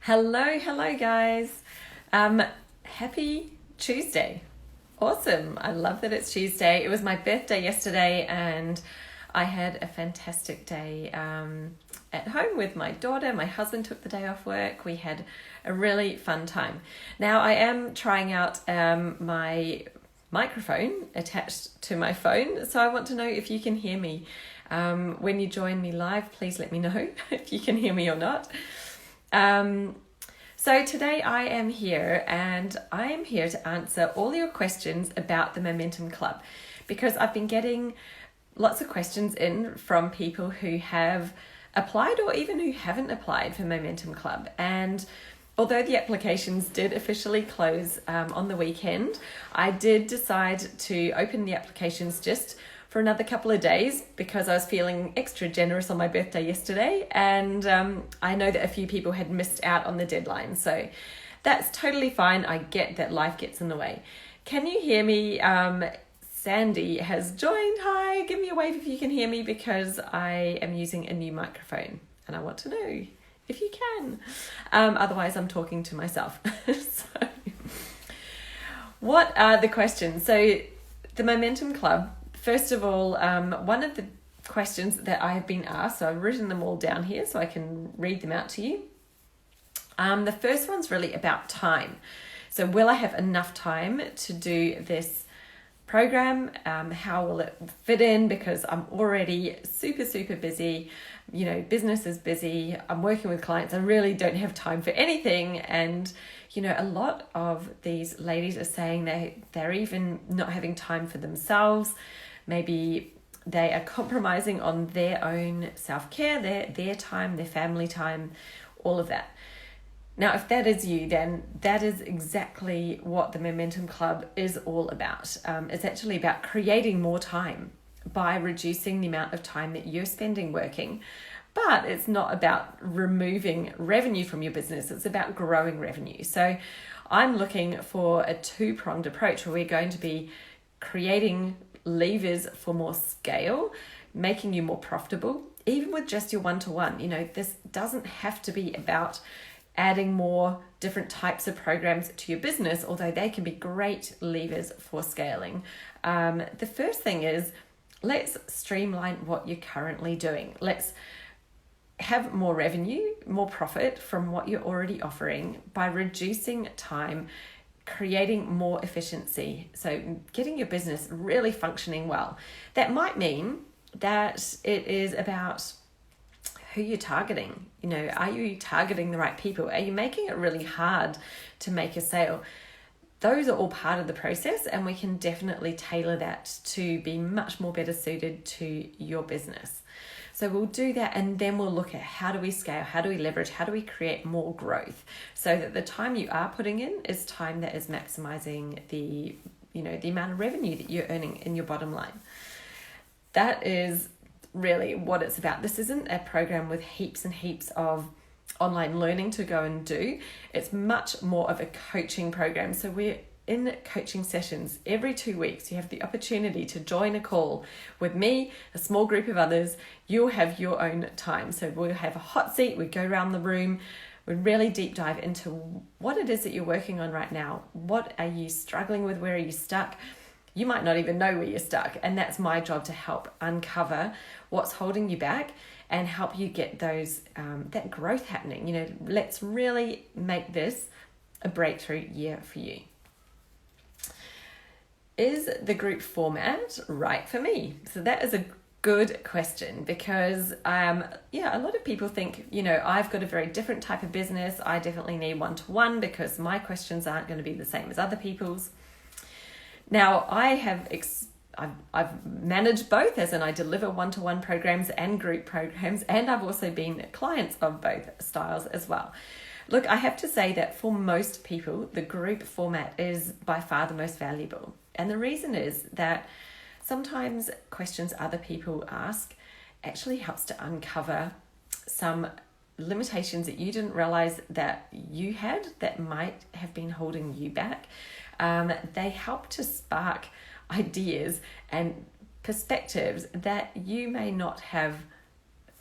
Hello guys. Happy Tuesday. Awesome. I love that it's Tuesday. It was my birthday yesterday and I had a fantastic day at home with my daughter. My husband took the day off work. We had a really fun time. Now I am trying out my microphone attached to my phone, so I want to know if you can hear me. When you join me live, please let me know if you can hear me or not. So today I am here and I am here to answer all your questions about the Momentum Club, because I've been getting lots of questions in from people who have applied or even who haven't applied for Momentum Club. And although the applications did officially close on the weekend, I did decide to open the applications just for another couple of days because I was feeling extra generous on my birthday yesterday, and I know that a few people had missed out on the deadline, so that's totally fine. I get that life gets in the way. Can you hear me? Sandy has joined. Hi, give me a wave if you can hear me, because I am using a new microphone and I want to know if you can. Otherwise I'm talking to myself. So what are the questions? So the Momentum Club, first of all, one of the questions that I have been asked, so I've written them all down here so I can read them out to you. The first one's really about time. So will I have enough time to do this program? How will it fit in? Because I'm already super busy. You know, business is busy. I'm working with clients. I really don't have time for anything. And you know, a lot of these ladies are saying they're even not having time for themselves. Maybe they are compromising on their own self-care, their time, their family time, all of that. Now, if that is you, then that is exactly what the Momentum Club is all about. It's actually about creating more time by reducing the amount of time that you're spending working. But it's not about removing revenue from your business. It's about growing revenue. So I'm looking for a two-pronged approach where we're going to be creating levers for more scale, making you more profitable, even with just your one-to-one. You know, this doesn't have to be about adding more different types of programs to your business, although they can be great levers for scaling. The first thing is, let's streamline what you're currently doing. Let's have more revenue, more profit from what you're already offering by reducing time, creating more efficiency. So getting your business really functioning well. That might mean that it is about who you're targeting. You know, are you targeting the right people? Are you making it really hard to make a sale? Those are all part of the process, and we can definitely tailor that to be much more better suited to your business. So we'll do that, and then we'll look at how do we scale, how do we leverage, how do we create more growth so that the time you are putting in is time that is maximizing the amount of revenue that you're earning in your bottom line. That is really what it's about. This isn't a program with heaps and heaps of online learning to go and do. It's much more of a coaching program. So we're in coaching sessions every 2 weeks. You have the opportunity to join a call with me, a small group of others. You'll have your own time. So we'll have a hot seat. We go around the room. We really deep dive into what it is that you're working on right now. What are you struggling with? Where are you stuck? You might not even know where you're stuck. And that's my job, to help uncover what's holding you back and help you get those that growth happening. You know, let's really make this a breakthrough year for you. Is the group format right for me? So that is a good question, because a lot of people think, you know, I've got a very different type of business. I definitely need one-to-one because my questions aren't going to be the same as other people's. Now, I've managed both, as in I deliver one-to-one programs and group programs, and I've also been clients of both styles as well. Look, I have to say that for most people, the group format is by far the most valuable. And the reason is that sometimes questions other people ask actually helps to uncover some limitations that you didn't realize that you had that might have been holding you back. They help to spark ideas and perspectives that you may not have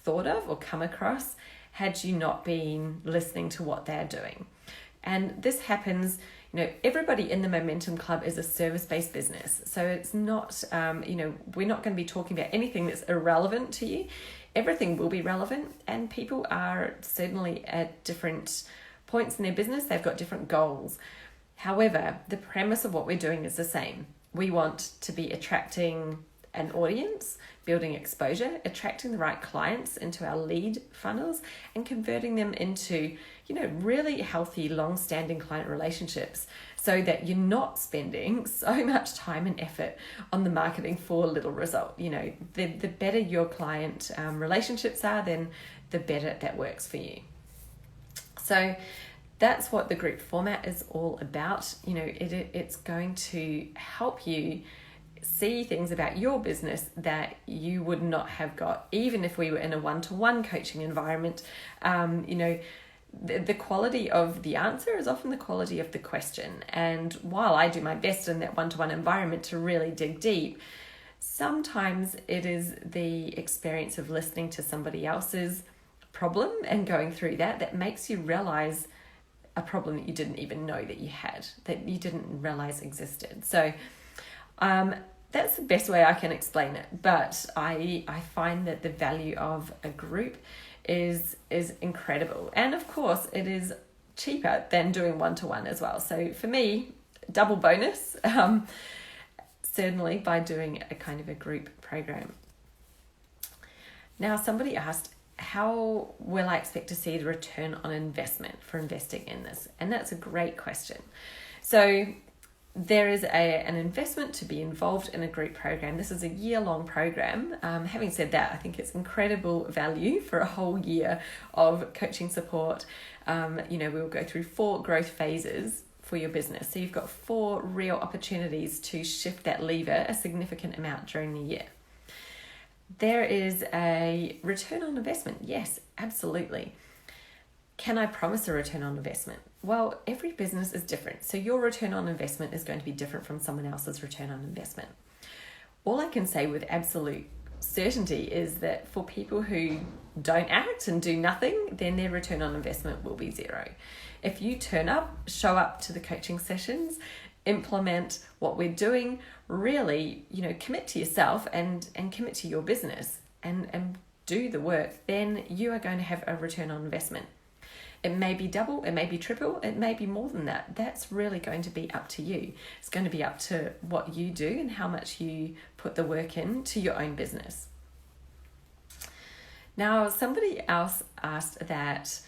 thought of or come across, had you not been listening to what they're doing. And this happens, everybody in the Momentum Club is a service-based business. So it's not, we're not going to be talking about anything that's irrelevant to you. Everything will be relevant, and people are certainly at different points in their business. They've got different goals. However, the premise of what we're doing is the same. We want to be attracting an audience, building exposure, attracting the right clients into our lead funnels, and converting them into, really healthy, long-standing client relationships, so that you're not spending so much time and effort on the marketing for little result. The better your client relationships are, then the better that works for you. So that's what the group format is all about. It's going to help you see things about your business that you would not have got, even if we were in a one-to-one coaching environment. The quality of the answer is often the quality of the question. And while I do my best in that one-to-one environment to really dig deep, sometimes it is the experience of listening to somebody else's problem and going through that makes you realize a problem that you didn't even know that you had, that you didn't realize existed. So that's the best way I can explain it. But I find that the value of a group is incredible. And of course, it is cheaper than doing one-to-one as well. So for me, double bonus, certainly by doing a kind of a group program. Now, somebody asked, how will I expect to see the return on investment for investing in this? And that's a great question. So there is an investment to be involved in a group program. This is a year-long program. Having said that, I think it's incredible value for a whole year of coaching support. We'll go through 4 growth phases for your business. So you've got 4 real opportunities to shift that lever a significant amount during the year. There is a return on investment. Yes, absolutely. Can I promise a return on investment? Well, every business is different. So your return on investment is going to be different from someone else's return on investment. All I can say with absolute certainty is that for people who don't act and do nothing, then their return on investment will be 0. If you turn up, show up to the coaching sessions, implement what we're doing, really, commit to yourself and commit to your business and do the work, then you are going to have a return on investment. It may be double, it may be triple, it may be more than that. That's really going to be up to you. It's going to be up to what you do and how much you put the work in to your own business. Now, somebody else asked that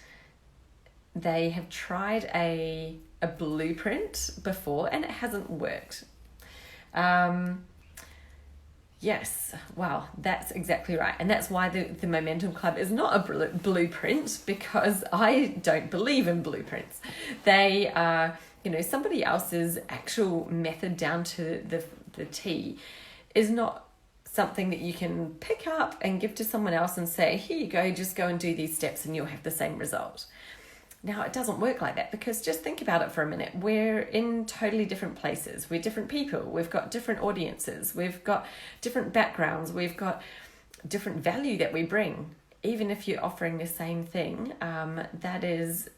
they have tried a blueprint before and it hasn't worked. Yes, wow, that's exactly right. And that's why the Momentum Club is not a blueprint, because I don't believe in blueprints. They are, somebody else's actual method down to the T is not something that you can pick up and give to someone else and say, here you go, just go and do these steps and you'll have the same result. Now, it doesn't work like that, because just think about it for a minute. We're in totally different places. We're different people. We've got different audiences. We've got different backgrounds. We've got different value that we bring. Even if you're offering the same thing, that is,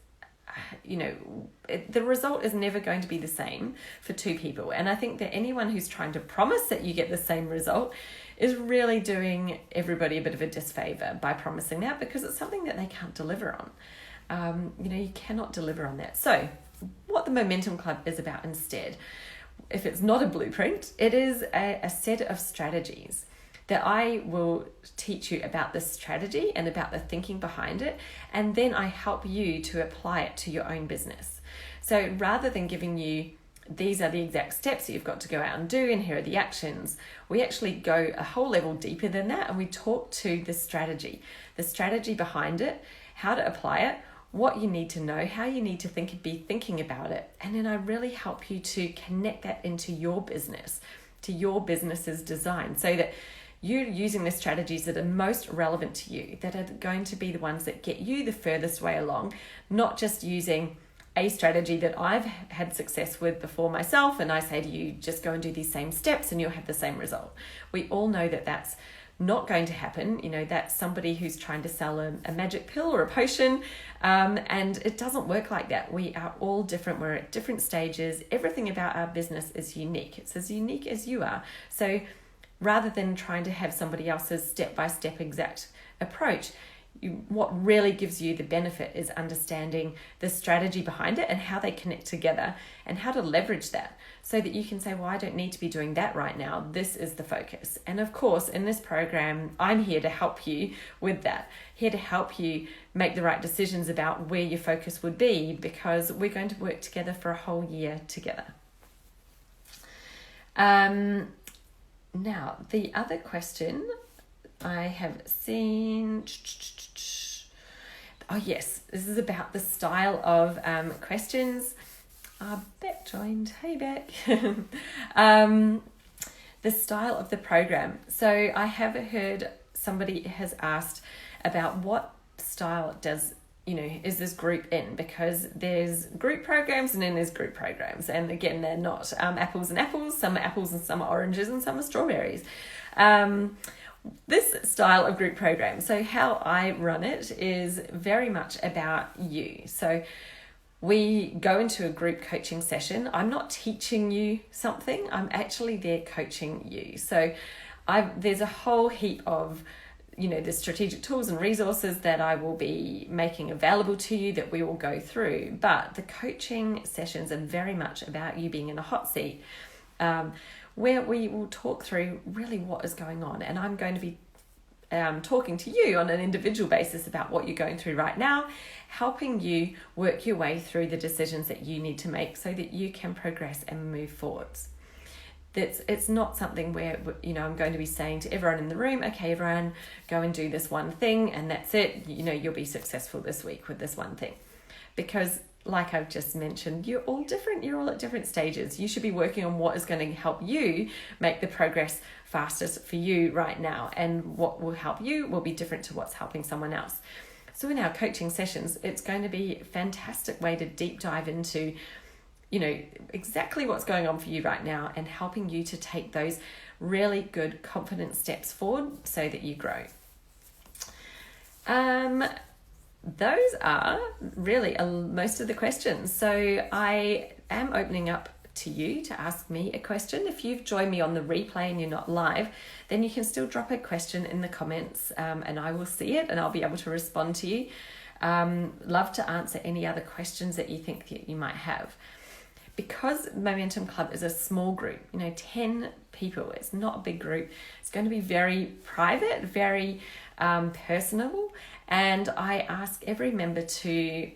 the result is never going to be the same for 2 people. And I think that anyone who's trying to promise that you get the same result is really doing everybody a bit of a disfavor by promising that, because it's something that they can't deliver on. You cannot deliver on that. So what the Momentum Club is about instead, if it's not a blueprint, it is a set of strategies that I will teach you about the strategy and about the thinking behind it. And then I help you to apply it to your own business. So rather than giving you, these are the exact steps that you've got to go out and do, and here are the actions, we actually go a whole level deeper than that, and we talk to the strategy behind it, how to apply it, what you need to know, how you need to be thinking about it. And then I really help you to connect that into your business, to your business's design, so that you're using the strategies that are most relevant to you, that are going to be the ones that get you the furthest way along, not just using a strategy that I've had success with before myself, and I say to you, just go and do these same steps and you'll have the same result. We all know that that's not going to happen. That's somebody who's trying to sell a magic pill or a potion, and it doesn't work like that. We are all different. We're at different stages. Everything about our business is unique. It's as unique as you are. So rather than trying to have somebody else's step-by-step exact approach, what really gives you the benefit is understanding the strategy behind it and how they connect together and how to leverage that so that you can say, well, I don't need to be doing that right now. This is the focus. And of course, in this program, I'm here to help you with that, here to help you make the right decisions about where your focus would be, because we're going to work together for a whole year together. Now, the other question I have seen, oh yes, this is about the style of questions. Beck joined, hey Beck. The style of the program. So I have heard somebody has asked about what style is this group in, because there's group programs and then there's group programs, and again, they're not apples and apples. Some are apples and some are oranges and some are strawberries. This style of group program, so how I run it is very much about you. So we go into a group coaching session. I'm not teaching you something, I'm actually there coaching you. So there's a whole heap of the strategic tools and resources that I will be making available to you that we will go through. But the coaching sessions are very much about you being in a hot seat, where we will talk through really what is going on. And I'm going to be talking to you on an individual basis about what you're going through right now, helping you work your way through the decisions that you need to make so that you can progress and move forwards. It's not something where I'm going to be saying to everyone in the room, okay, everyone, go and do this one thing and that's it. You'll be successful this week with this one thing. Because like I've just mentioned, you're all different. You're all at different stages. You should be working on what is going to help you make the progress fastest for you right now. And what will help you will be different to what's helping someone else. So in our coaching sessions, it's going to be a fantastic way to deep dive into exactly what's going on for you right now and helping you to take those really good confident steps forward so that you grow. Those are really most of the questions. So I am opening up to you to ask me a question. If you've joined me on the replay and you're not live, then you can still drop a question in the comments, and I will see it and I'll be able to respond to you. Love to answer any other questions that you think that you might have. Because Momentum Club is a small group, 10 people, it's not a big group. It's going to be very private, very personable. And I ask every member to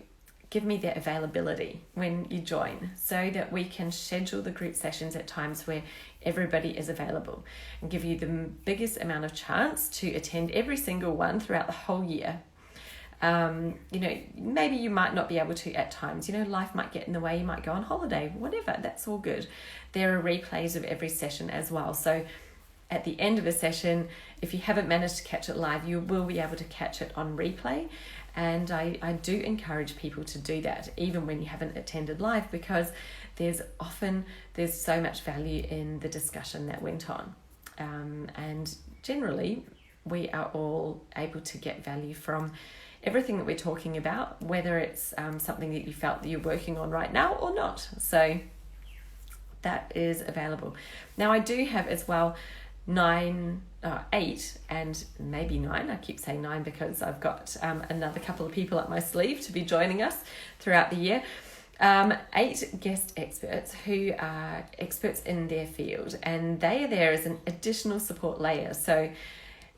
give me their availability when you join so that we can schedule the group sessions at times where everybody is available and give you the biggest amount of chance to attend every single one throughout the whole year. Maybe you might not be able to at times, life might get in the way, you might go on holiday, whatever, that's all good. There are replays of every session as well. So at the end of a session, if you haven't managed to catch it live, you will be able to catch it on replay. And I do encourage people to do that, even when you haven't attended live, because there's so much value in the discussion that went on. And generally, we are all able to get value from everything that we're talking about, whether it's something that you felt that you're working on right now or not. So that is available. Now I do have as well 8 and maybe 9. I keep saying 9 because I've got another couple of people up my sleeve to be joining us throughout the year. 8 guest experts who are experts in their field, and they are there as an additional support layer. So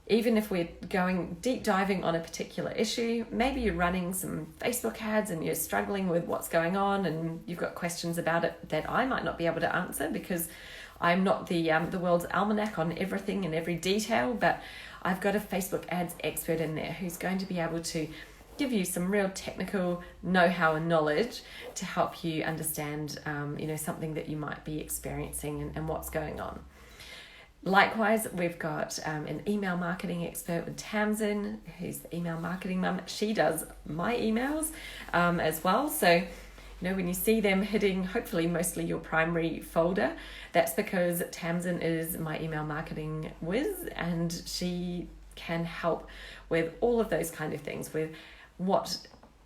even if we're going deep diving on a particular issue, maybe you're running some Facebook ads and you're struggling with what's going on and you've got questions about it that I might not be able to answer because I'm not the world's almanac on everything and every detail, but I've got a Facebook ads expert in there who's going to be able to give you some real technical know-how and knowledge to help you understand something that you might be experiencing and what's going on. Likewise, we've got an email marketing expert with Tamsin, who's the email marketing mum. She does my emails as well. So, when you see them hitting hopefully mostly your primary folder, that's because Tamsin is my email marketing whiz, and she can help with all of those kind of things, with what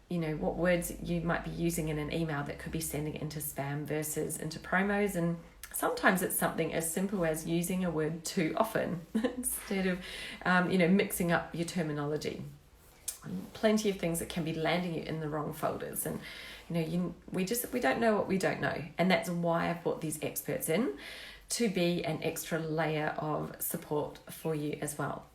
words you might be using in an email that could be sending into spam versus into promos. And sometimes it's something as simple as using a word too often instead of mixing up your terminology. Plenty of things that can be landing you in the wrong folders, and we don't know what we don't know, and that's why I've brought these experts in to be an extra layer of support for you as well.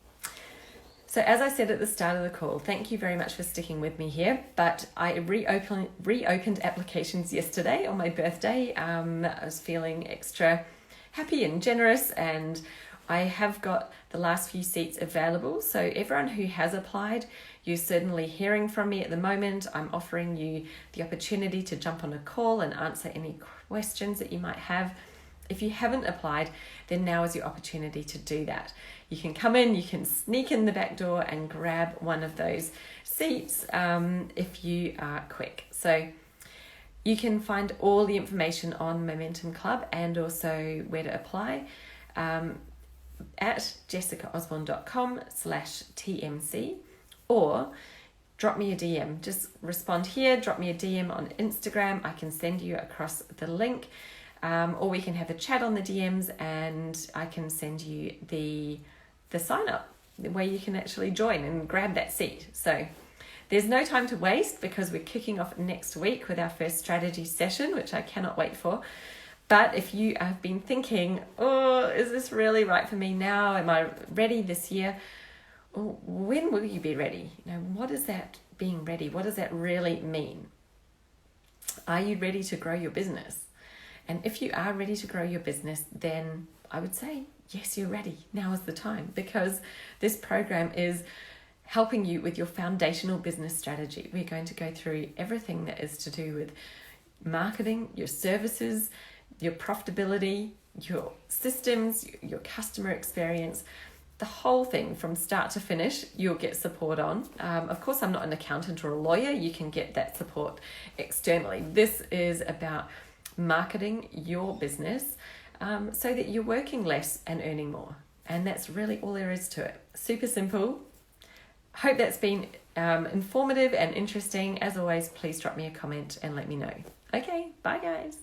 So as I said at the start of the call, thank you very much for sticking with me here, but I reopened applications yesterday on my birthday. I was feeling extra happy and generous, and I have got the last few seats available. So everyone who has applied, you're certainly hearing from me at the moment. I'm offering you the opportunity to jump on a call and answer any questions that you might have. If you haven't applied, then now is your opportunity to do that. You can come in, you can sneak in the back door and grab one of those seats if you are quick. So you can find all the information on Momentum Club and also where to apply at jessicaosborne.com/TMC, or drop me a DM. Just respond here, drop me a DM on Instagram. I can send you across the link. Or we can have a chat on the DMs, and I can send you the sign up where you can actually join and grab that seat. So there's no time to waste, because we're kicking off next week with our first strategy session, which I cannot wait for. But if you have been thinking, oh, is this really right for me now? Am I ready this year? When will you be ready? What is that being ready? What does that really mean? Are you ready to grow your business? And if you are ready to grow your business, then I would say, yes, you're ready. Now is the time, because this program is helping you with your foundational business strategy. We're going to go through everything that is to do with marketing, your services, your profitability, your systems, your customer experience, the whole thing from start to finish. You'll get support on. Of course, I'm not an accountant or a lawyer. You can get that support externally. This is about marketing your business so that you're working less and earning more. And that's really all there is to it. Super simple. Hope that's been informative and interesting. As always, please drop me a comment and let me know. Okay, bye guys.